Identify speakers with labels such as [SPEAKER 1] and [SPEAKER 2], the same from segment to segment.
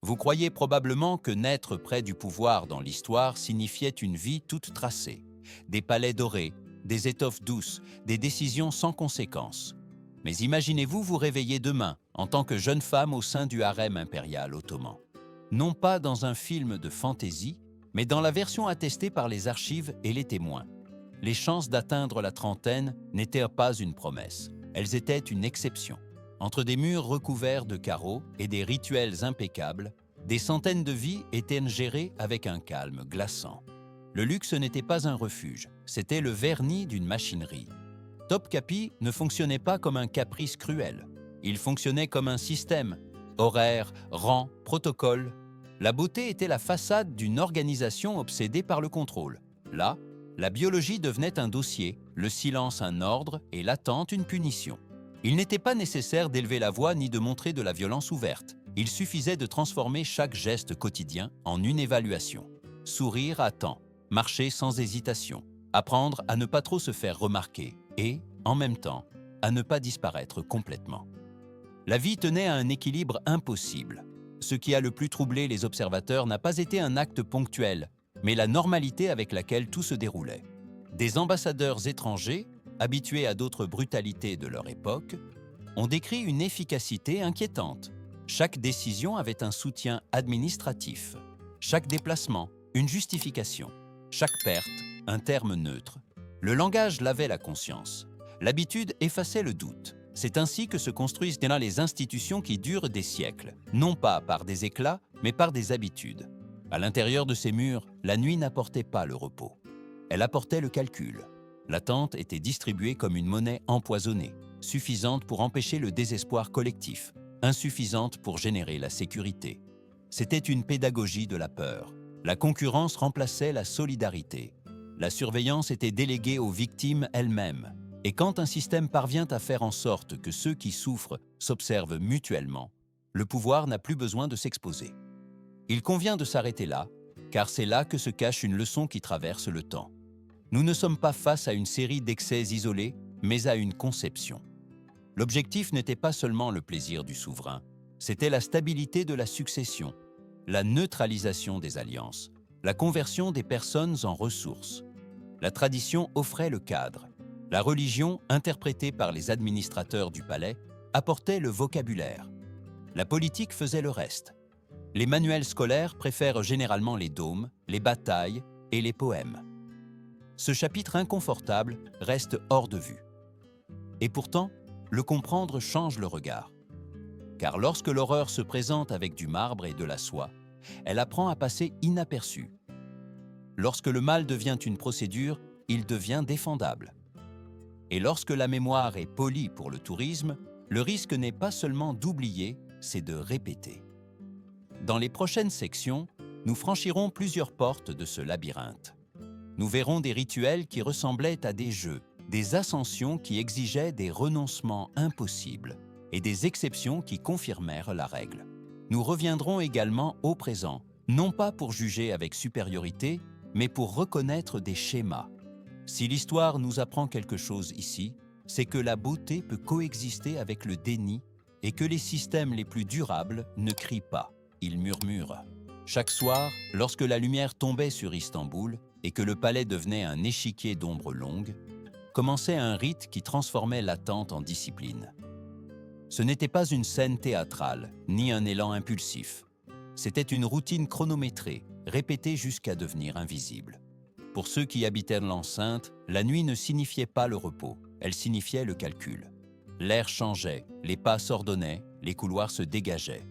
[SPEAKER 1] Vous croyez probablement que naître près du pouvoir dans l'histoire signifiait une vie toute tracée. Des palais dorés, des étoffes douces, des décisions sans conséquences. Mais imaginez-vous vous réveiller demain en tant que jeune femme au sein du harem impérial ottoman. Non pas dans un film de fantaisie, mais dans la version attestée par les archives et les témoins. Les chances d'atteindre la trentaine n'étaient pas une promesse, elles étaient une exception. Entre des murs recouverts de carreaux et des rituels impeccables, des centaines de vies étaient gérées avec un calme glaçant. Le luxe n'était pas un refuge, c'était le vernis d'une machinerie. Topkapi ne fonctionnait pas comme un caprice cruel. Il fonctionnait comme un système. Horaires, rangs, protocoles. La beauté était la façade d'une organisation obsédée par le contrôle. Là, la biologie devenait un dossier, le silence un ordre et l'attente une punition. Il n'était pas nécessaire d'élever la voix ni de montrer de la violence ouverte. Il suffisait de transformer chaque geste quotidien en une évaluation. Sourire à temps, marcher sans hésitation, apprendre à ne pas trop se faire remarquer et, en même temps, à ne pas disparaître complètement. La vie tenait à un équilibre impossible. Ce qui a le plus troublé les observateurs n'a pas été un acte ponctuel, mais la normalité avec laquelle tout se déroulait. Des ambassadeurs étrangers, habitués à d'autres brutalités de leur époque, ont décrit une efficacité inquiétante. Chaque décision avait un soutien administratif. Chaque déplacement, une justification. Chaque perte, un terme neutre. Le langage lavait la conscience. L'habitude effaçait le doute. C'est ainsi que se construisent les institutions qui durent des siècles, non pas par des éclats, mais par des habitudes. À l'intérieur de ces murs, la nuit n'apportait pas le repos. Elle apportait le calcul. L'attente était distribuée comme une monnaie empoisonnée, suffisante pour empêcher le désespoir collectif, insuffisante pour générer la sécurité. C'était une pédagogie de la peur. La concurrence remplaçait la solidarité. La surveillance était déléguée aux victimes elles-mêmes. Et quand un système parvient à faire en sorte que ceux qui souffrent s'observent mutuellement, le pouvoir n'a plus besoin de s'exposer. Il convient de s'arrêter là, car c'est là que se cache une leçon qui traverse le temps. Nous ne sommes pas face à une série d'excès isolés, mais à une conception. L'objectif n'était pas seulement le plaisir du souverain, c'était la stabilité de la succession, la neutralisation des alliances, la conversion des personnes en ressources. La tradition offrait le cadre. La religion, interprétée par les administrateurs du palais, apportait le vocabulaire. La politique faisait le reste. Les manuels scolaires préfèrent généralement les dômes, les batailles et les poèmes. Ce chapitre inconfortable reste hors de vue. Et pourtant, le comprendre change le regard. Car lorsque l'horreur se présente avec du marbre et de la soie, elle apprend à passer inaperçue. Lorsque le mal devient une procédure, il devient défendable. Et lorsque la mémoire est polie pour le tourisme, le risque n'est pas seulement d'oublier, c'est de répéter. Dans les prochaines sections, nous franchirons plusieurs portes de ce labyrinthe. Nous verrons des rituels qui ressemblaient à des jeux, des ascensions qui exigeaient des renoncements impossibles et des exceptions qui confirmèrent la règle. Nous reviendrons également au présent, non pas pour juger avec supériorité, mais pour reconnaître des schémas. Si l'histoire nous apprend quelque chose ici, c'est que la beauté peut coexister avec le déni et que les systèmes les plus durables ne crient pas, ils murmurent. Chaque soir, lorsque la lumière tombait sur Istanbul et que le palais devenait un échiquier d'ombres longues, commençait un rite qui transformait l'attente en discipline. Ce n'était pas une scène théâtrale, ni un élan impulsif. C'était une routine chronométrée, répétée jusqu'à devenir invisible. Pour ceux qui habitaient l'enceinte, la nuit ne signifiait pas le repos, elle signifiait le calcul. L'air changeait, les pas s'ordonnaient, les couloirs se dégageaient.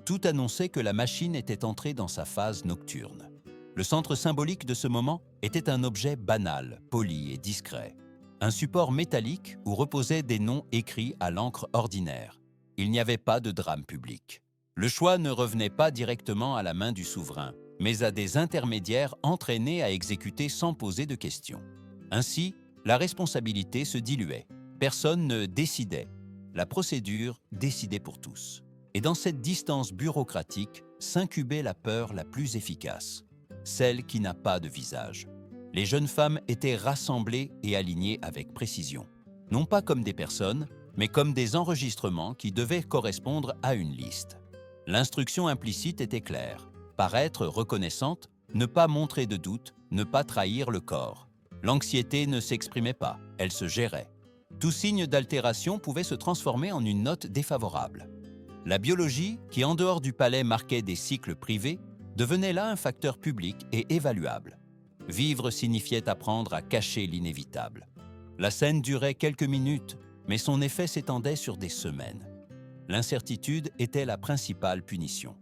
[SPEAKER 1] Tout annonçait que la machine était entrée dans sa phase nocturne. Le centre symbolique de ce moment était un objet banal, poli et discret. Un support métallique où reposaient des noms écrits à l'encre ordinaire. Il n'y avait pas de drame public. Le choix ne revenait pas directement à la main du souverain, mais à des intermédiaires entraînés à exécuter sans poser de questions. Ainsi, la responsabilité se diluait. Personne ne décidait. La procédure décidait pour tous. Et dans cette distance bureaucratique s'incubait la peur la plus efficace, celle qui n'a pas de visage. Les jeunes femmes étaient rassemblées et alignées avec précision, non pas comme des personnes, mais comme des enregistrements qui devaient correspondre à une liste. L'instruction implicite était claire. Paraître reconnaissante, ne pas montrer de doute, ne pas trahir le corps. L'anxiété ne s'exprimait pas, elle se gérait. Tout signe d'altération pouvait se transformer en une note défavorable. La biologie, qui en dehors du palais marquait des cycles privés, devenait là un facteur public et évaluable. Vivre signifiait apprendre à cacher l'inévitable. La scène durait quelques minutes, mais son effet s'étendait sur des semaines. L'incertitude était la principale punition.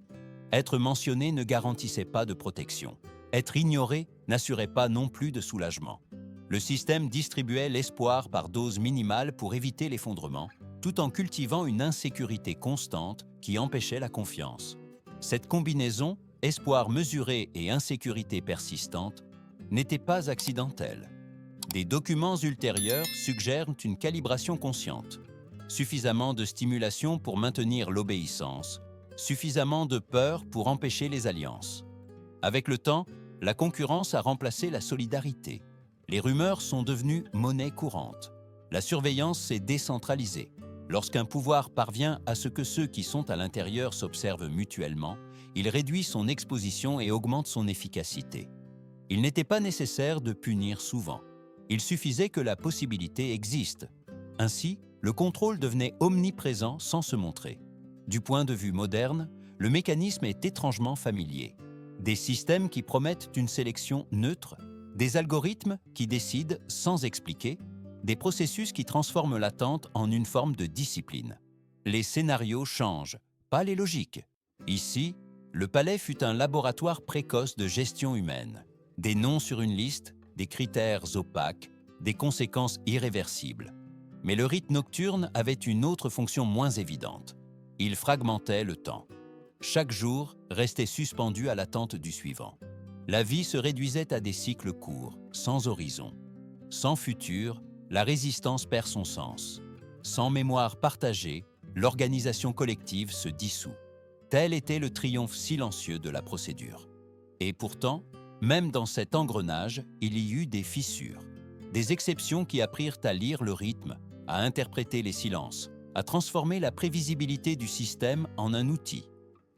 [SPEAKER 1] Être mentionné ne garantissait pas de protection. Être ignoré n'assurait pas non plus de soulagement. Le système distribuait l'espoir par dose minimale pour éviter l'effondrement, tout en cultivant une insécurité constante qui empêchait la confiance. Cette combinaison, espoir mesuré et insécurité persistante, n'était pas accidentelle. Des documents ultérieurs suggèrent une calibration consciente. Suffisamment de stimulation pour maintenir l'obéissance, suffisamment de peur pour empêcher les alliances. Avec le temps, la concurrence a remplacé la solidarité. Les rumeurs sont devenues monnaie courante. La surveillance s'est décentralisée. Lorsqu'un pouvoir parvient à ce que ceux qui sont à l'intérieur s'observent mutuellement, il réduit son exposition et augmente son efficacité. Il n'était pas nécessaire de punir souvent. Il suffisait que la possibilité existe. Ainsi, le contrôle devenait omniprésent sans se montrer. Du point de vue moderne, le mécanisme est étrangement familier. Des systèmes qui promettent une sélection neutre, des algorithmes qui décident sans expliquer, des processus qui transforment l'attente en une forme de discipline. Les scénarios changent, pas les logiques. Ici, le palais fut un laboratoire précoce de gestion humaine. Des noms sur une liste, des critères opaques, des conséquences irréversibles. Mais le rite nocturne avait une autre fonction moins évidente. Il fragmentait le temps. Chaque jour restait suspendu à l'attente du suivant. La vie se réduisait à des cycles courts, sans horizon. Sans futur, la résistance perd son sens. Sans mémoire partagée, l'organisation collective se dissout. Tel était le triomphe silencieux de la procédure. Et pourtant, même dans cet engrenage, il y eut des fissures. Des exceptions qui apprirent à lire le rythme, à interpréter les silences, à transformer la prévisibilité du système en un outil.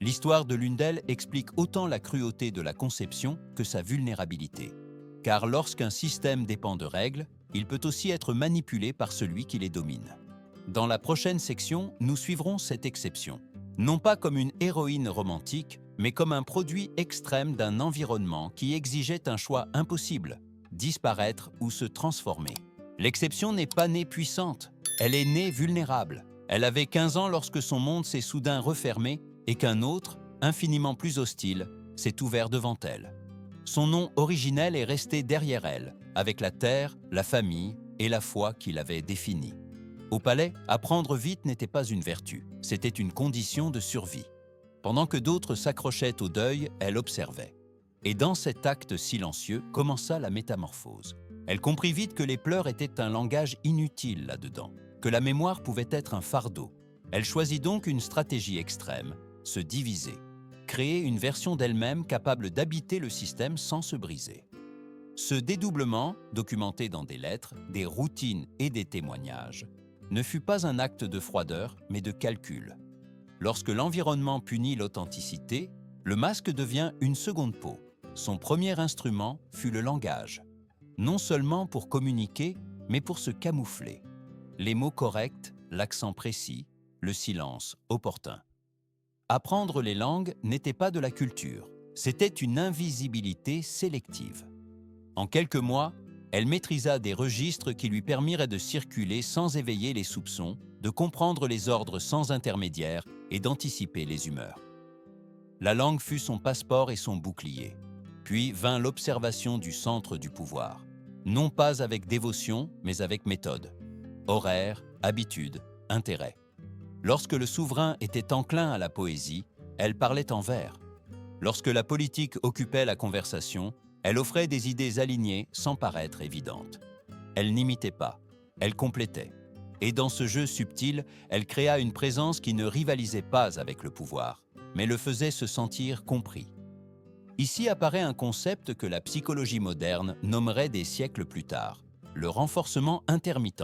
[SPEAKER 1] L'histoire de l'une d'elles explique autant la cruauté de la conception que sa vulnérabilité. Car lorsqu'un système dépend de règles, il peut aussi être manipulé par celui qui les domine. Dans la prochaine section, nous suivrons cette exception. Non pas comme une héroïne romantique, mais comme un produit extrême d'un environnement qui exigeait un choix impossible, disparaître ou se transformer. L'exception n'est pas née puissante, elle est née vulnérable. Elle avait 15 ans lorsque son monde s'est soudain refermé et qu'un autre, infiniment plus hostile, s'est ouvert devant elle. Son nom originel est resté derrière elle, avec la terre, la famille et la foi qui l'avaient défini. Au palais, apprendre vite n'était pas une vertu, c'était une condition de survie. Pendant que d'autres s'accrochaient au deuil, elle observait. Et dans cet acte silencieux commença la métamorphose. Elle comprit vite que les pleurs étaient un langage inutile là-dedans, que la mémoire pouvait être un fardeau. Elle choisit donc une stratégie extrême, se diviser, créer une version d'elle-même capable d'habiter le système sans se briser. Ce dédoublement, documenté dans des lettres, des routines et des témoignages, ne fut pas un acte de froideur, mais de calcul. Lorsque l'environnement punit l'authenticité, le masque devient une seconde peau. Son premier instrument fut le langage. Non seulement pour communiquer, mais pour se camoufler. Les mots corrects, l'accent précis, le silence opportun. Apprendre les langues n'était pas de la culture, c'était une invisibilité sélective. En quelques mois, elle maîtrisa des registres qui lui permirent de circuler sans éveiller les soupçons, de comprendre les ordres sans intermédiaire et d'anticiper les humeurs. La langue fut son passeport et son bouclier. Puis vint l'observation du centre du pouvoir, non pas avec dévotion, mais avec méthode. Horaire, habitude, intérêt. Lorsque le souverain était enclin à la poésie, elle parlait en vers. Lorsque la politique occupait la conversation, elle offrait des idées alignées sans paraître évidentes. Elle n'imitait pas, elle complétait. Et dans ce jeu subtil, elle créa une présence qui ne rivalisait pas avec le pouvoir, mais le faisait se sentir compris. Ici apparaît un concept que la psychologie moderne nommerait des siècles plus tard, le renforcement intermittent.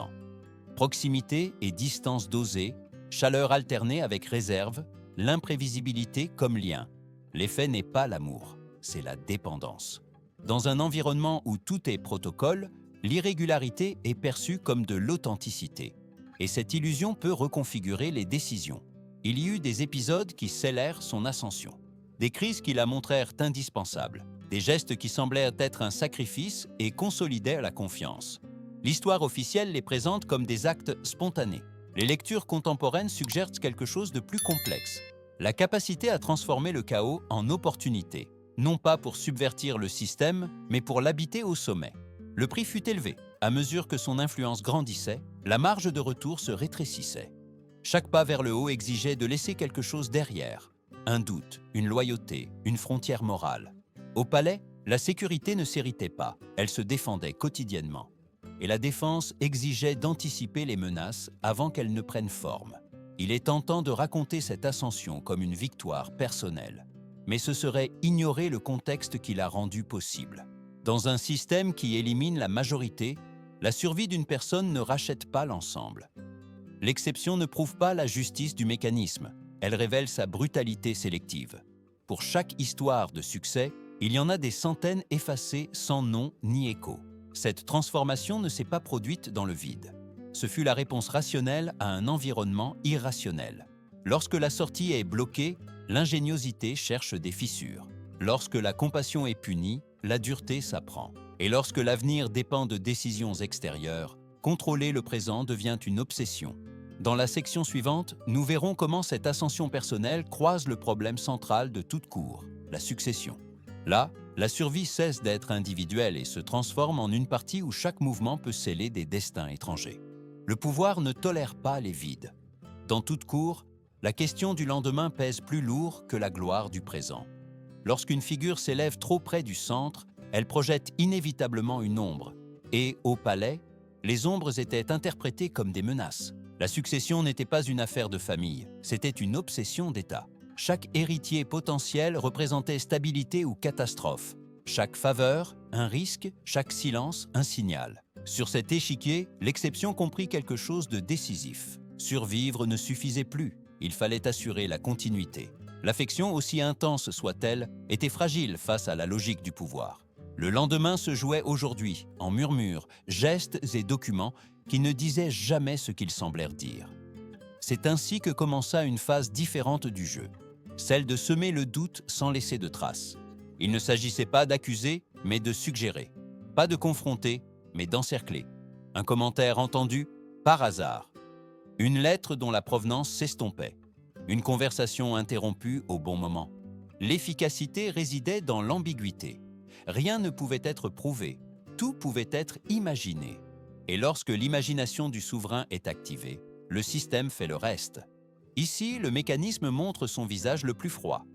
[SPEAKER 1] Proximité et distance dosée, chaleur alternée avec réserve, l'imprévisibilité comme lien. L'effet n'est pas l'amour, c'est la dépendance. Dans un environnement où tout est protocole, l'irrégularité est perçue comme de l'authenticité. Et cette illusion peut reconfigurer les décisions. Il y eut des épisodes qui scellèrent son ascension. Des crises qui la montrèrent indispensable. Des gestes qui semblèrent être un sacrifice et consolidèrent la confiance. L'histoire officielle les présente comme des actes spontanés. Les lectures contemporaines suggèrent quelque chose de plus complexe. La capacité à transformer le chaos en opportunité, non pas pour subvertir le système, mais pour l'habiter au sommet. Le prix fut élevé. À mesure que son influence grandissait, la marge de retour se rétrécissait. Chaque pas vers le haut exigeait de laisser quelque chose derrière. Un doute, une loyauté, une frontière morale. Au palais, la sécurité ne s'héritait pas, elle se défendait quotidiennement. Et la défense exigeait d'anticiper les menaces avant qu'elles ne prennent forme. Il est tentant de raconter cette ascension comme une victoire personnelle, mais ce serait ignorer le contexte qui l'a rendue possible. Dans un système qui élimine la majorité, la survie d'une personne ne rachète pas l'ensemble. L'exception ne prouve pas la justice du mécanisme, elle révèle sa brutalité sélective. Pour chaque histoire de succès, il y en a des centaines effacées sans nom ni écho. Cette transformation ne s'est pas produite dans le vide. Ce fut la réponse rationnelle à un environnement irrationnel. Lorsque la sortie est bloquée, l'ingéniosité cherche des fissures. Lorsque la compassion est punie, la dureté s'apprend. Et lorsque l'avenir dépend de décisions extérieures, contrôler le présent devient une obsession. Dans la section suivante, nous verrons comment cette ascension personnelle croise le problème central de toute cour, la succession. Là, la survie cesse d'être individuelle et se transforme en une partie où chaque mouvement peut sceller des destins étrangers. Le pouvoir ne tolère pas les vides. Dans toute cour, la question du lendemain pèse plus lourd que la gloire du présent. Lorsqu'une figure s'élève trop près du centre, elle projette inévitablement une ombre. Et, au palais, les ombres étaient interprétées comme des menaces. La succession n'était pas une affaire de famille, c'était une obsession d'État. Chaque héritier potentiel représentait stabilité ou catastrophe. Chaque faveur, un risque, chaque silence, un signal. Sur cet échiquier, l'exception comprit quelque chose de décisif. Survivre ne suffisait plus, il fallait assurer la continuité. L'affection, aussi intense soit-elle, était fragile face à la logique du pouvoir. Le lendemain se jouait aujourd'hui, en murmures, gestes et documents qui ne disaient jamais ce qu'ils semblèrent dire. C'est ainsi que commença une phase différente du jeu, celle de semer le doute sans laisser de traces. Il ne s'agissait pas d'accuser, mais de suggérer. Pas de confronter, mais d'encercler. Un commentaire entendu par hasard. Une lettre dont la provenance s'estompait. Une conversation interrompue au bon moment. L'efficacité résidait dans l'ambiguïté. Rien ne pouvait être prouvé, tout pouvait être imaginé. Et lorsque l'imagination du souverain est activée, le système fait le reste. Ici, le mécanisme montre son visage le plus froid.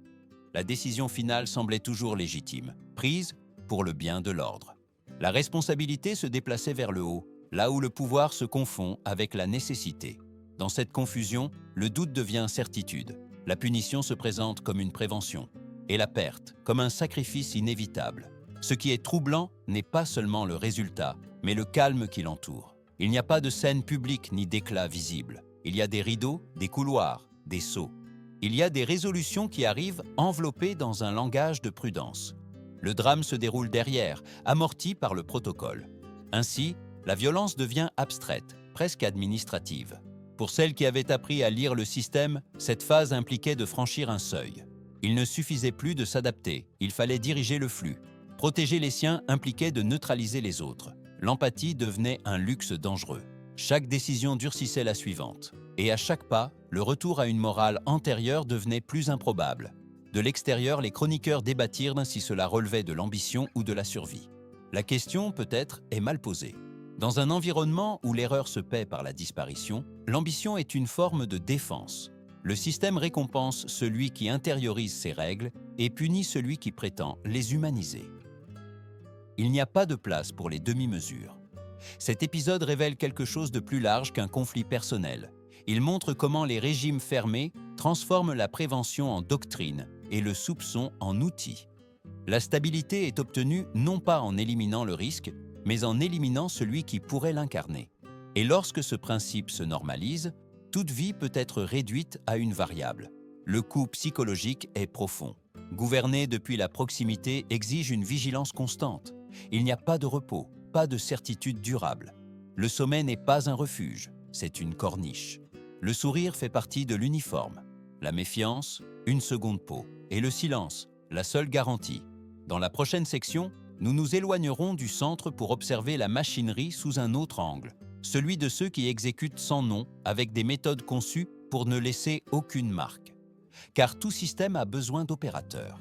[SPEAKER 1] La décision finale semblait toujours légitime, prise pour le bien de l'ordre. La responsabilité se déplaçait vers le haut, là où le pouvoir se confond avec la nécessité. Dans cette confusion, le doute devient certitude. La punition se présente comme une prévention, et la perte comme un sacrifice inévitable. Ce qui est troublant n'est pas seulement le résultat, mais le calme qui l'entoure. Il n'y a pas de scène publique ni d'éclat visible. Il y a des rideaux, des couloirs, des sceaux. Il y a des résolutions qui arrivent enveloppées dans un langage de prudence. Le drame se déroule derrière, amorti par le protocole. Ainsi, la violence devient abstraite, presque administrative. Pour celles qui avaient appris à lire le système, cette phase impliquait de franchir un seuil. Il ne suffisait plus de s'adapter, il fallait diriger le flux. Protéger les siens impliquait de neutraliser les autres. L'empathie devenait un luxe dangereux. Chaque décision durcissait la suivante. Et à chaque pas, le retour à une morale antérieure devenait plus improbable. De l'extérieur, les chroniqueurs débattirent si cela relevait de l'ambition ou de la survie. La question, peut-être, est mal posée. Dans un environnement où l'erreur se paie par la disparition, l'ambition est une forme de défense. Le système récompense celui qui intériorise ses règles et punit celui qui prétend les humaniser. Il n'y a pas de place pour les demi-mesures. Cet épisode révèle quelque chose de plus large qu'un conflit personnel. Il montre comment les régimes fermés transforment la prévention en doctrine et le soupçon en outil. La stabilité est obtenue non pas en éliminant le risque, mais en éliminant celui qui pourrait l'incarner. Et lorsque ce principe se normalise, toute vie peut être réduite à une variable. Le coût psychologique est profond. Gouverner depuis la proximité exige une vigilance constante. Il n'y a pas de repos, pas de certitude durable. Le sommet n'est pas un refuge, c'est une corniche. Le sourire fait partie de l'uniforme. La méfiance, une seconde peau. Et le silence, la seule garantie. Dans la prochaine section, nous nous éloignerons du centre pour observer la machinerie sous un autre angle, celui de ceux qui exécutent sans nom, avec des méthodes conçues pour ne laisser aucune marque. Car tout système a besoin d'opérateurs.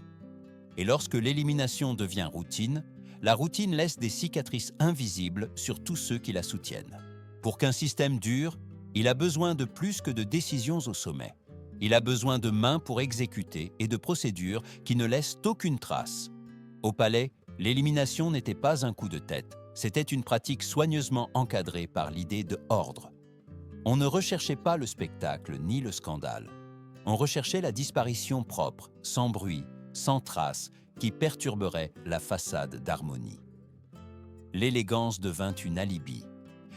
[SPEAKER 1] Et lorsque l'élimination devient routine, la routine laisse des cicatrices invisibles sur tous ceux qui la soutiennent. Pour qu'un système dure, il a besoin de plus que de décisions au sommet. Il a besoin de mains pour exécuter et de procédures qui ne laissent aucune trace. Au palais, l'élimination n'était pas un coup de tête, c'était une pratique soigneusement encadrée par l'idée de ordre. On ne recherchait pas le spectacle ni le scandale. On recherchait la disparition propre, sans bruit, sans trace, qui perturberait la façade d'harmonie. L'élégance devint une alibi.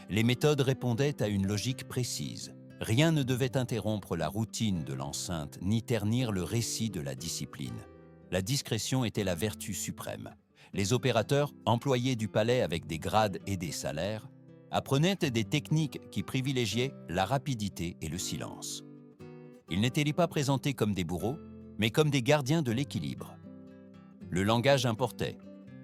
[SPEAKER 1] Les méthodes répondaient à une logique précise. Rien ne devait interrompre la routine de l'enceinte ni ternir le récit de la discipline. La discrétion était la vertu suprême. Les opérateurs, employés du palais avec des grades et des salaires, apprenaient des techniques qui privilégiaient la rapidité et le silence. Ils n'étaient pas présentés comme des bourreaux, mais comme des gardiens de l'équilibre. Le langage importait.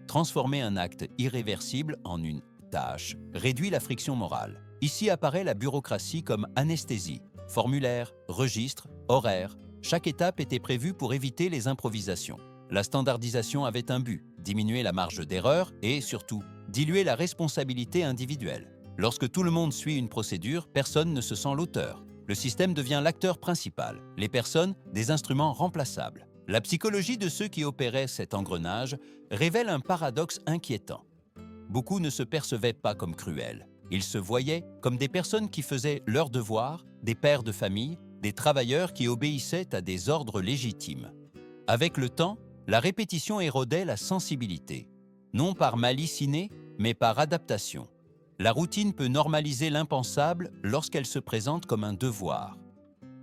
[SPEAKER 1] Transformer un acte irréversible en une tâche réduit la friction morale. Ici apparaît la bureaucratie comme anesthésie. Formulaire, registre, horaire, chaque étape était prévue pour éviter les improvisations. La standardisation avait un but, diminuer la marge d'erreur et, surtout, diluer la responsabilité individuelle. Lorsque tout le monde suit une procédure, personne ne se sent l'auteur. Le système devient l'acteur principal, les personnes des instruments remplaçables. La psychologie de ceux qui opéraient cet engrenage révèle un paradoxe inquiétant. Beaucoup ne se percevaient pas comme cruels. Ils se voyaient comme des personnes qui faisaient leur devoir, des pères de famille, des travailleurs qui obéissaient à des ordres légitimes. Avec le temps, la répétition érodait la sensibilité, non par malice innée, mais par adaptation. La routine peut normaliser l'impensable lorsqu'elle se présente comme un devoir.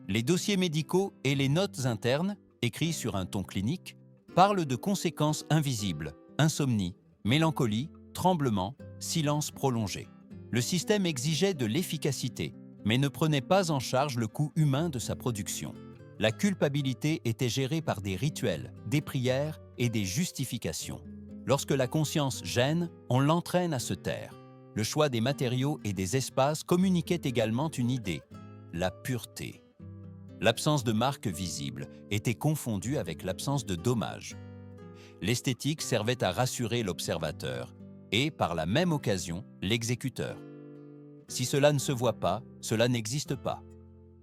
[SPEAKER 1] Les dossiers médicaux et les notes internes, écrits sur un ton clinique, parlent de conséquences invisibles, insomnie, mélancolie, tremblement, silence prolongé. Le système exigeait de l'efficacité, mais ne prenait pas en charge le coût humain de sa production. La culpabilité était gérée par des rituels, des prières et des justifications. Lorsque la conscience gêne, on l'entraîne à se taire. Le choix des matériaux et des espaces communiquait également une idée, la pureté. L'absence de marque visible était confondue avec l'absence de dommages. L'esthétique servait à rassurer l'observateur et, par la même occasion, l'exécuteur. Si cela ne se voit pas, cela n'existe pas.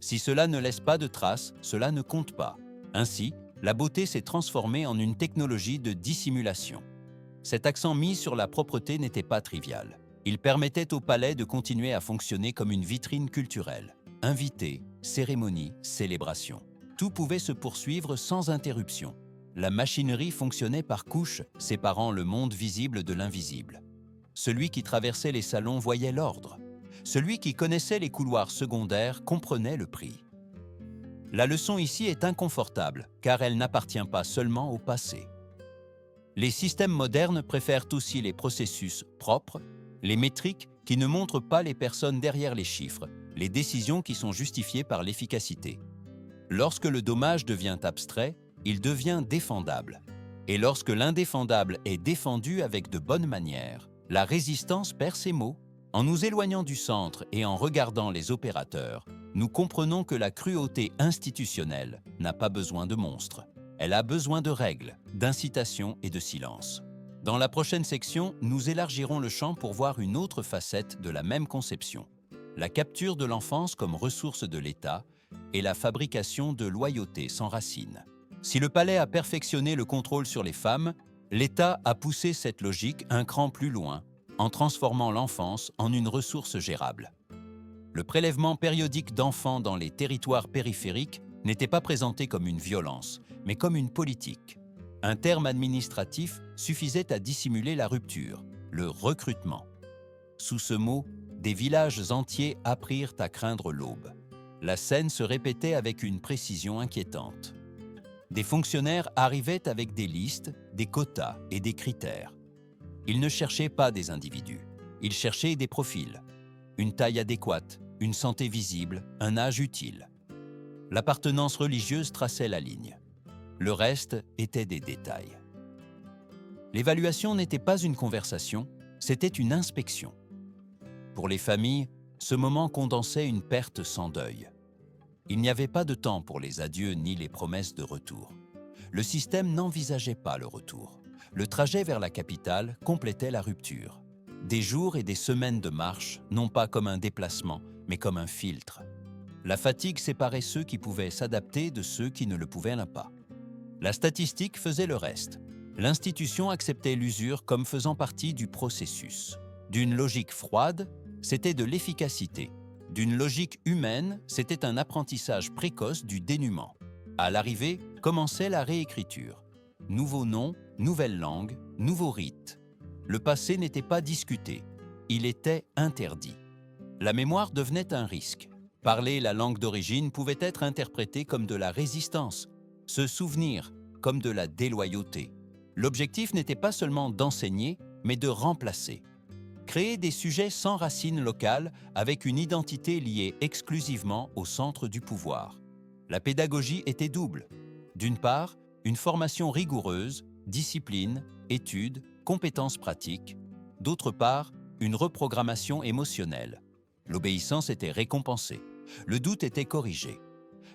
[SPEAKER 1] Si cela ne laisse pas de traces, cela ne compte pas. Ainsi, la beauté s'est transformée en une technologie de dissimulation. Cet accent mis sur la propreté n'était pas trivial. Il permettait au palais de continuer à fonctionner comme une vitrine culturelle. Invités, cérémonies, célébrations. Tout pouvait se poursuivre sans interruption. La machinerie fonctionnait par couches, séparant le monde visible de l'invisible. Celui qui traversait les salons voyait l'ordre. Celui qui connaissait les couloirs secondaires comprenait le prix. La leçon ici est inconfortable, car elle n'appartient pas seulement au passé. Les systèmes modernes préfèrent aussi les processus propres, les métriques qui ne montrent pas les personnes derrière les chiffres, les décisions qui sont justifiées par l'efficacité. Lorsque le dommage devient abstrait, il devient défendable. Et lorsque l'indéfendable est défendu avec de bonnes manières, la résistance perd ses mots. En nous éloignant du centre et en regardant les opérateurs, nous comprenons que la cruauté institutionnelle n'a pas besoin de monstres. Elle a besoin de règles, d'incitation et de silence. Dans la prochaine section, nous élargirons le champ pour voir une autre facette de la même conception, la capture de l'enfance comme ressource de l'État et la fabrication de loyauté sans racines. Si le palais a perfectionné le contrôle sur les femmes, l'État a poussé cette logique un cran plus loin, en transformant l'enfance en une ressource gérable. Le prélèvement périodique d'enfants dans les territoires périphériques n'était pas présenté comme une violence, mais comme une politique. Un terme administratif suffisait à dissimuler la rupture, le recrutement. Sous ce mot, des villages entiers apprirent à craindre l'aube. La scène se répétait avec une précision inquiétante. Des fonctionnaires arrivaient avec des listes, des quotas et des critères. Ils ne cherchaient pas des individus, ils cherchaient des profils. Une taille adéquate, une santé visible, un âge utile. L'appartenance religieuse traçait la ligne. Le reste était des détails. L'évaluation n'était pas une conversation, c'était une inspection. Pour les familles, ce moment condensait une perte sans deuil. Il n'y avait pas de temps pour les adieux ni les promesses de retour. Le système n'envisageait pas le retour. Le trajet vers la capitale complétait la rupture. Des jours et des semaines de marche, non pas comme un déplacement, mais comme un filtre. La fatigue séparait ceux qui pouvaient s'adapter de ceux qui ne le pouvaient pas. La statistique faisait le reste. L'institution acceptait l'usure comme faisant partie du processus. D'une logique froide, c'était de l'efficacité. D'une logique humaine, c'était un apprentissage précoce du dénuement. À l'arrivée, commençait la réécriture. Nouveaux noms, nouvelle langue, nouveaux rites. Le passé n'était pas discuté, il était interdit. La mémoire devenait un risque. Parler la langue d'origine pouvait être interprété comme de la résistance, se souvenir comme de la déloyauté. L'objectif n'était pas seulement d'enseigner, mais de remplacer. Créer des sujets sans racines locales avec une identité liée exclusivement au centre du pouvoir. La pédagogie était double. D'une part, une formation rigoureuse, discipline, études, compétences pratiques. D'autre part, une reprogrammation émotionnelle. L'obéissance était récompensée. Le doute était corrigé.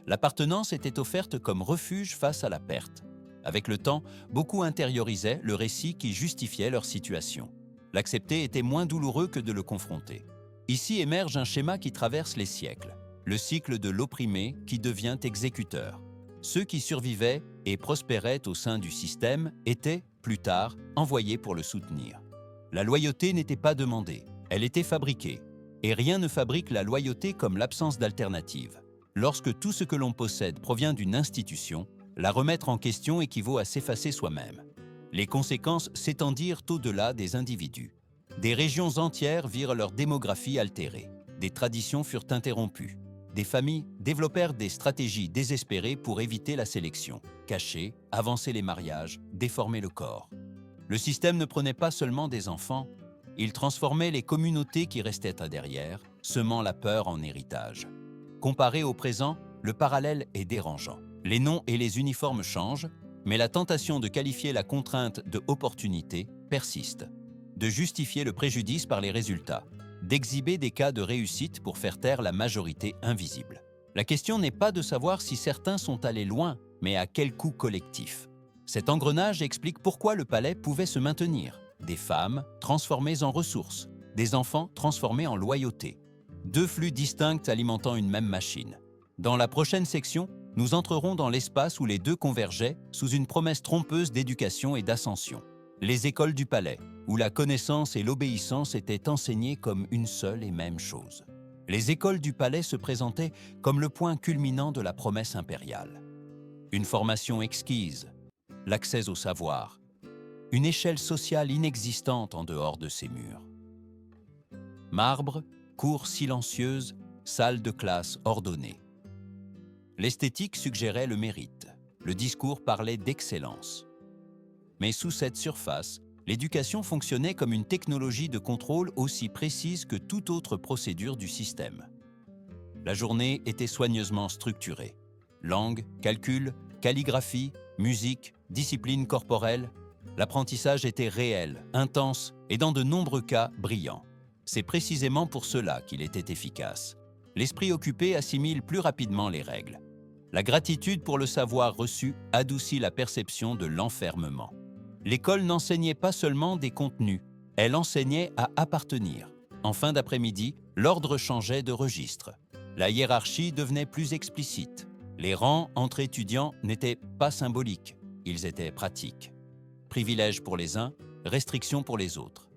[SPEAKER 1] L'appartenance était offerte comme refuge face à la perte. Avec le temps, beaucoup intériorisaient le récit qui justifiait leur situation. L'accepter était moins douloureux que de le confronter. Ici émerge un schéma qui traverse les siècles, le cycle de l'opprimé qui devient exécuteur. Ceux qui survivaient et prospéraient au sein du système étaient, plus tard, envoyés pour le soutenir. La loyauté n'était pas demandée, elle était fabriquée. Et rien ne fabrique la loyauté comme l'absence d'alternative. Lorsque tout ce que l'on possède provient d'une institution, la remettre en question équivaut à s'effacer soi-même. Les conséquences s'étendirent au-delà des individus. Des régions entières virent leur démographie altérée. Des traditions furent interrompues. Des familles développèrent des stratégies désespérées pour éviter la sélection, cacher, avancer les mariages, déformer le corps. Le système ne prenait pas seulement des enfants, il transformait les communautés qui restaient à derrière, semant la peur en héritage. Comparé au présent, le parallèle est dérangeant. Les noms et les uniformes changent, mais la tentation de qualifier la contrainte de opportunité persiste, de justifier le préjudice par les résultats, d'exhiber des cas de réussite pour faire taire la majorité invisible. La question n'est pas de savoir si certains sont allés loin, mais à quel coût collectif. Cet engrenage explique pourquoi le palais pouvait se maintenir. Des femmes transformées en ressources, des enfants transformés en loyauté. Deux flux distincts alimentant une même machine. Dans la prochaine section, nous entrerons dans l'espace où les deux convergeaient sous une promesse trompeuse d'éducation et d'ascension. Les écoles du palais, où la connaissance et l'obéissance étaient enseignées comme une seule et même chose. Les écoles du palais se présentaient comme le point culminant de la promesse impériale. Une formation exquise, l'accès au savoir, une échelle sociale inexistante en dehors de ces murs. Marbre, cours silencieuses, salle de classe ordonnée. L'esthétique suggérait le mérite, le discours parlait d'excellence. Mais sous cette surface, l'éducation fonctionnait comme une technologie de contrôle aussi précise que toute autre procédure du système. La journée était soigneusement structurée. Langue, calcul, calligraphie, musique, discipline corporelle. L'apprentissage était réel, intense et dans de nombreux cas brillant. C'est précisément pour cela qu'il était efficace. L'esprit occupé assimile plus rapidement les règles. La gratitude pour le savoir reçu adoucit la perception de l'enfermement. L'école n'enseignait pas seulement des contenus, elle enseignait à appartenir. En fin d'après-midi, l'ordre changeait de registre. La hiérarchie devenait plus explicite. Les rangs entre étudiants n'étaient pas symboliques, ils étaient pratiques. Privilèges pour les uns, restrictions pour les autres.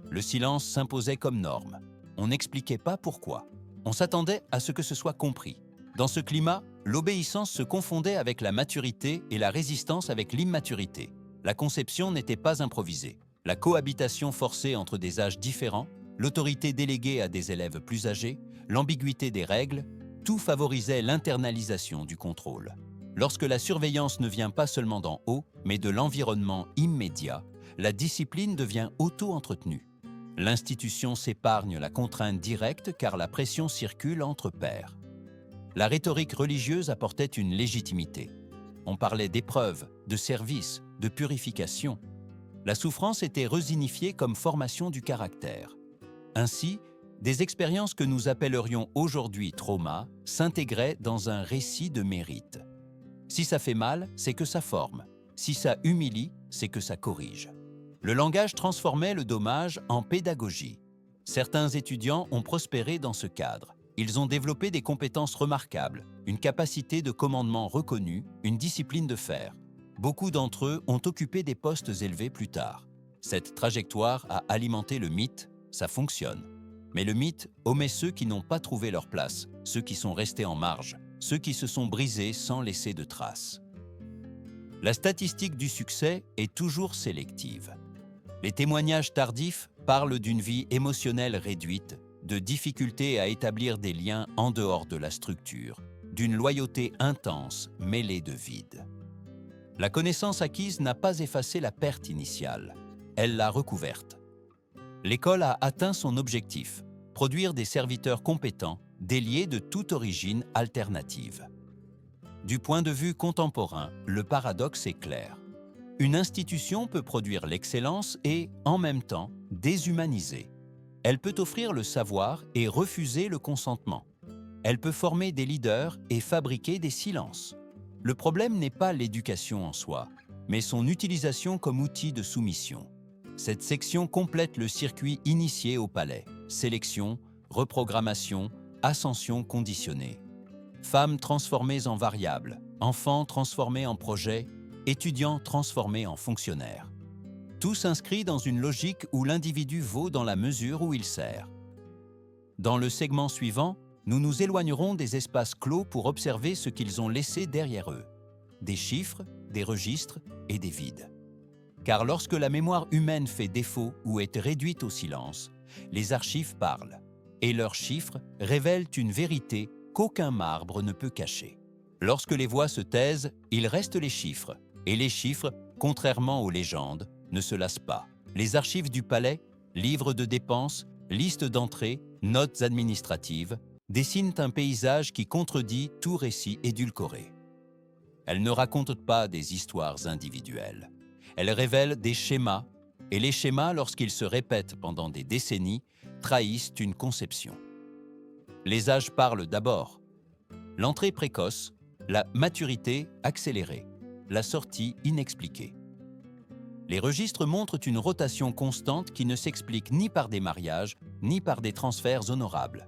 [SPEAKER 1] Le silence s'imposait comme norme. On n'expliquait pas pourquoi. On s'attendait à ce que ce soit compris. Dans ce climat, l'obéissance se confondait avec la maturité et la résistance avec l'immaturité. La conception n'était pas improvisée. La cohabitation forcée entre des âges différents, l'autorité déléguée à des élèves plus âgés, l'ambiguïté des règles, tout favorisait l'internalisation du contrôle. Lorsque la surveillance ne vient pas seulement d'en haut, mais de l'environnement immédiat, la discipline devient auto-entretenue. L'institution s'épargne la contrainte directe car la pression circule entre pairs. La rhétorique religieuse apportait une légitimité. On parlait d'épreuve, de service, de purification. La souffrance était resignifiée comme formation du caractère. Ainsi, des expériences que nous appellerions aujourd'hui traumas s'intégraient dans un récit de mérite. Si ça fait mal, c'est que ça forme. Si ça humilie, c'est que ça corrige. Le langage transformait le dommage en pédagogie. Certains étudiants ont prospéré dans ce cadre. Ils ont développé des compétences remarquables, une capacité de commandement reconnue, une discipline de fer. Beaucoup d'entre eux ont occupé des postes élevés plus tard. Cette trajectoire a alimenté le mythe, ça fonctionne. Mais le mythe omet ceux qui n'ont pas trouvé leur place, ceux qui sont restés en marge, ceux qui se sont brisés sans laisser de traces. La statistique du succès est toujours sélective. Les témoignages tardifs parlent d'une vie émotionnelle réduite, de difficultés à établir des liens en dehors de la structure, d'une loyauté intense mêlée de vide. La connaissance acquise n'a pas effacé la perte initiale, elle l'a recouverte. L'école a atteint son objectif, produire des serviteurs compétents, déliés de toute origine alternative. Du point de vue contemporain, le paradoxe est clair. Une institution peut produire l'excellence et, en même temps, déshumaniser. Elle peut offrir le savoir et refuser le consentement. Elle peut former des leaders et fabriquer des silences. Le problème n'est pas l'éducation en soi, mais son utilisation comme outil de soumission. Cette section complète le circuit initié au palais. Sélection, reprogrammation, ascension conditionnée. Femmes transformées en variables, enfants transformés en projets, étudiants transformés en fonctionnaires. Tout s'inscrit dans une logique où l'individu vaut dans la mesure où il sert. Dans le segment suivant, nous nous éloignerons des espaces clos pour observer ce qu'ils ont laissé derrière eux. Des chiffres, des registres et des vides. Car lorsque la mémoire humaine fait défaut ou est réduite au silence, les archives parlent, et leurs chiffres révèlent une vérité qu'aucun marbre ne peut cacher. Lorsque les voix se taisent, il reste les chiffres, et les chiffres, contrairement aux légendes, ne se lassent pas. Les archives du palais, livres de dépenses, listes d'entrées, notes administratives, dessinent un paysage qui contredit tout récit édulcoré. Elles ne racontent pas des histoires individuelles. Elles révèlent des schémas, et les schémas, lorsqu'ils se répètent pendant des décennies, trahissent une conception. Les âges parlent d'abord. L'entrée précoce, la maturité accélérée, la sortie inexpliquée. Les registres montrent une rotation constante qui ne s'explique ni par des mariages, ni par des transferts honorables.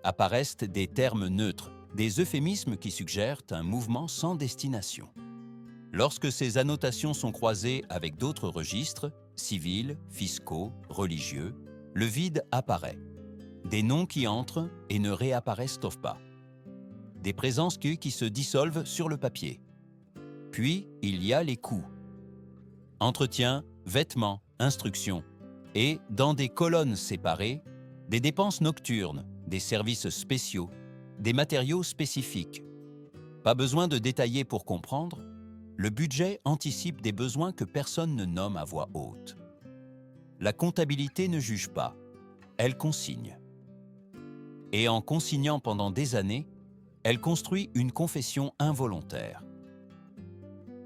[SPEAKER 1] Apparaissent des termes neutres, des euphémismes qui suggèrent un mouvement sans destination. Lorsque ces annotations sont croisées avec d'autres registres, civils, fiscaux, religieux, le vide apparaît. Des noms qui entrent et ne réapparaissent pas. Des présences qui se dissolvent sur le papier. Puis, il y a les coûts. Entretien, vêtements, instructions. Et, dans des colonnes séparées, des dépenses nocturnes, des services spéciaux, des matériaux spécifiques. Pas besoin de détailler pour comprendre, le budget anticipe des besoins que personne ne nomme à voix haute. La comptabilité ne juge pas, elle consigne. Et en consignant pendant des années, elle construit une confession involontaire.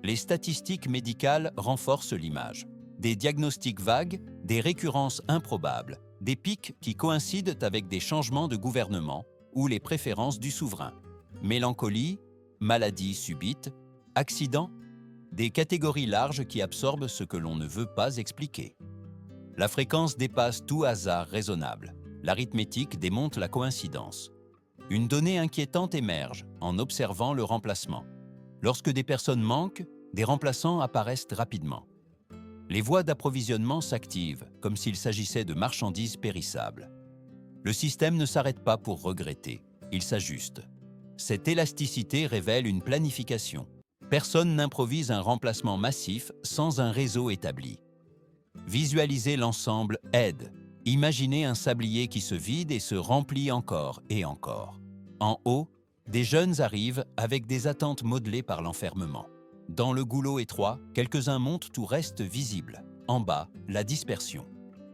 [SPEAKER 1] Les statistiques médicales renforcent l'image. Des diagnostics vagues, des récurrences improbables, des pics qui coïncident avec des changements de gouvernement ou les préférences du souverain. Mélancolie, maladie subite, accident, des catégories larges qui absorbent ce que l'on ne veut pas expliquer. La fréquence dépasse tout hasard raisonnable. L'arithmétique démonte la coïncidence. Une donnée inquiétante émerge en observant le remplacement. Lorsque des personnes manquent, des remplaçants apparaissent rapidement. Les voies d'approvisionnement s'activent, comme s'il s'agissait de marchandises périssables. Le système ne s'arrête pas pour regretter, il s'ajuste. Cette élasticité révèle une planification. Personne n'improvise un remplacement massif sans un réseau établi. Visualiser l'ensemble aide. Imaginez un sablier qui se vide et se remplit encore et encore. En haut, Des jeunes arrivent avec des attentes modelées par l'enfermement. Dans le goulot étroit, quelques-uns montent tout reste visible. En bas, la dispersion.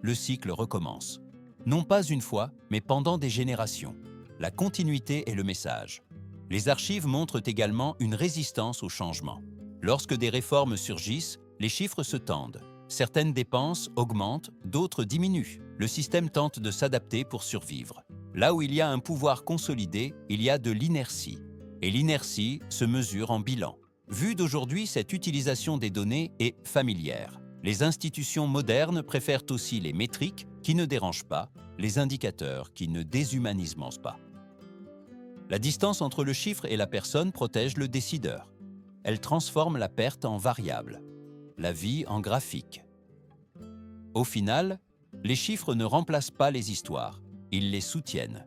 [SPEAKER 1] Le cycle recommence. Non pas une fois, mais pendant des générations. La continuité est le message. Les archives montrent également une résistance au changement. Lorsque des réformes surgissent, les chiffres se tendent. Certaines dépenses augmentent, d'autres diminuent. Le système tente de s'adapter pour survivre. Là où il y a un pouvoir consolidé, il y a de l'inertie. Et l'inertie se mesure en bilan. Vu d'aujourd'hui, cette utilisation des données est familière. Les institutions modernes préfèrent aussi les métriques qui ne dérangent pas, les indicateurs qui ne déshumanisent pas. La distance entre le chiffre et la personne protège le décideur. Elle transforme la perte en variable, la vie en graphique. Au final, les chiffres ne remplacent pas les histoires, ils les soutiennent.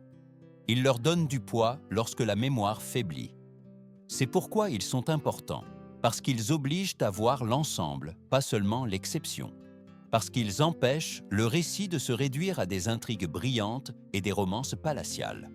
[SPEAKER 1] Ils leur donnent du poids lorsque la mémoire faiblit. C'est pourquoi ils sont importants, parce qu'ils obligent à voir l'ensemble, pas seulement l'exception. Parce qu'ils empêchent le récit de se réduire à des intrigues brillantes et des romances palatiales.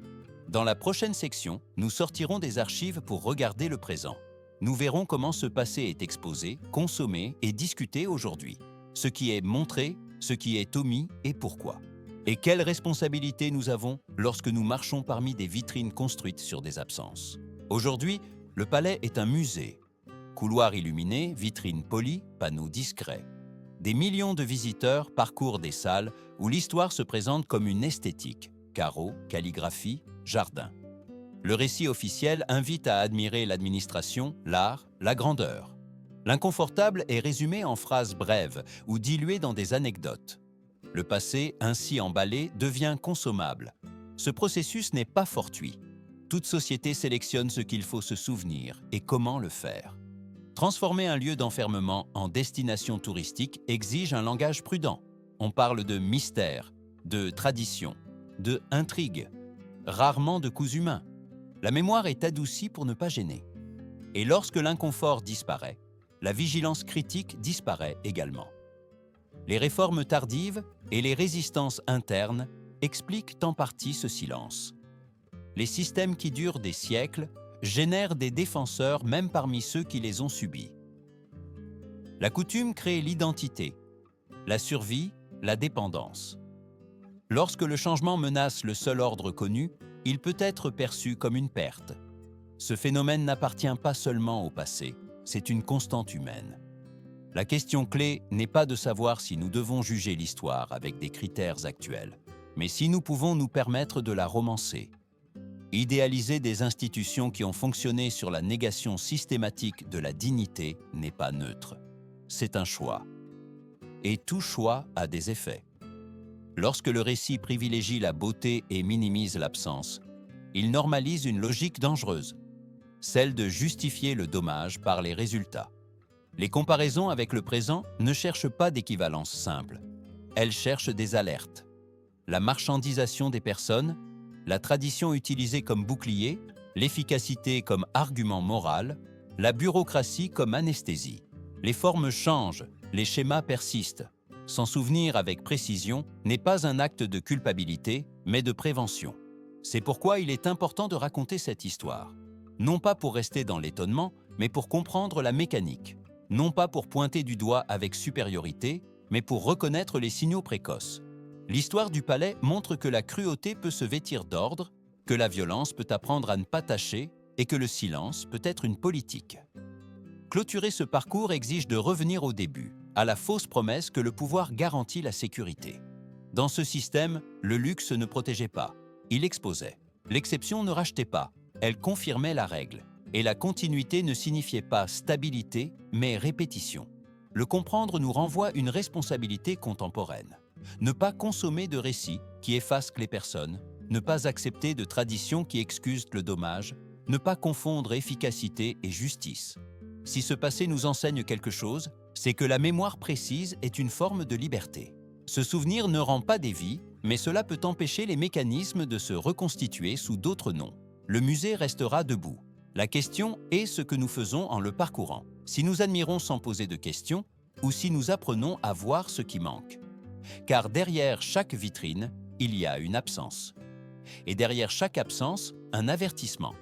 [SPEAKER 1] Dans la prochaine section, nous sortirons des archives pour regarder le présent. Nous verrons comment ce passé est exposé, consommé et discuté aujourd'hui. Ce qui est montré, ce qui est omis et pourquoi. Et quelle responsabilité nous avons lorsque nous marchons parmi des vitrines construites sur des absences. Aujourd'hui, le palais est un musée. Couloirs illuminés, vitrines polies, panneaux discrets. Des millions de visiteurs parcourent des salles où l'histoire se présente comme une esthétique. Carreaux, calligraphie, jardin. Le récit officiel invite à admirer l'administration, l'art, la grandeur. L'inconfortable est résumé en phrases brèves ou dilué dans des anecdotes. Le passé, ainsi emballé, devient consommable. Ce processus n'est pas fortuit. Toute société sélectionne ce qu'il faut se souvenir et comment le faire. Transformer un lieu d'enfermement en destination touristique exige un langage prudent. On parle de mystère, de tradition, de intrigue, rarement de coups humains. La mémoire est adoucie pour ne pas gêner. Et lorsque l'inconfort disparaît, la vigilance critique disparaît également. Les réformes tardives et les résistances internes expliquent en partie ce silence. Les systèmes qui durent des siècles génèrent des défenseurs même parmi ceux qui les ont subis. La coutume crée l'identité, la survie, la dépendance. Lorsque le changement menace le seul ordre connu, il peut être perçu comme une perte. Ce phénomène n'appartient pas seulement au passé, c'est une constante humaine. La question clé n'est pas de savoir si nous devons juger l'histoire avec des critères actuels, mais si nous pouvons nous permettre de la romancer. Idéaliser des institutions qui ont fonctionné sur la négation systématique de la dignité n'est pas neutre. C'est un choix. Et tout choix a des effets. Lorsque le récit privilégie la beauté et minimise l'absence, il normalise une logique dangereuse, celle de justifier le dommage par les résultats. Les comparaisons avec le présent ne cherchent pas d'équivalence simple. Elles cherchent des alertes. La marchandisation des personnes, la tradition utilisée comme bouclier, l'efficacité comme argument moral, la bureaucratie comme anesthésie. Les formes changent, les schémas persistent. S'en souvenir avec précision n'est pas un acte de culpabilité, mais de prévention. C'est pourquoi il est important de raconter cette histoire. Non pas pour rester dans l'étonnement, mais pour comprendre la mécanique. Non pas pour pointer du doigt avec supériorité, mais pour reconnaître les signaux précoces. L'histoire du palais montre que la cruauté peut se vêtir d'ordre, que la violence peut apprendre à ne pas tâcher et que le silence peut être une politique. Clôturer ce parcours exige de revenir au début, à la fausse promesse que le pouvoir garantit la sécurité. Dans ce système, le luxe ne protégeait pas, il exposait. L'exception ne rachetait pas, elle confirmait la règle. Et la continuité ne signifiait pas stabilité, mais répétition. Le comprendre nous renvoie une responsabilité contemporaine. Ne pas consommer de récits qui effacent les personnes, ne pas accepter de traditions qui excusent le dommage, ne pas confondre efficacité et justice. Si ce passé nous enseigne quelque chose, c'est que la mémoire précise est une forme de liberté. Ce souvenir ne rend pas des vies, mais cela peut empêcher les mécanismes de se reconstituer sous d'autres noms. Le musée restera debout. La question est ce que nous faisons en le parcourant. Si nous admirons sans poser de questions, ou si nous apprenons à voir ce qui manque. Car derrière chaque vitrine, il y a une absence. Et derrière chaque absence, un avertissement.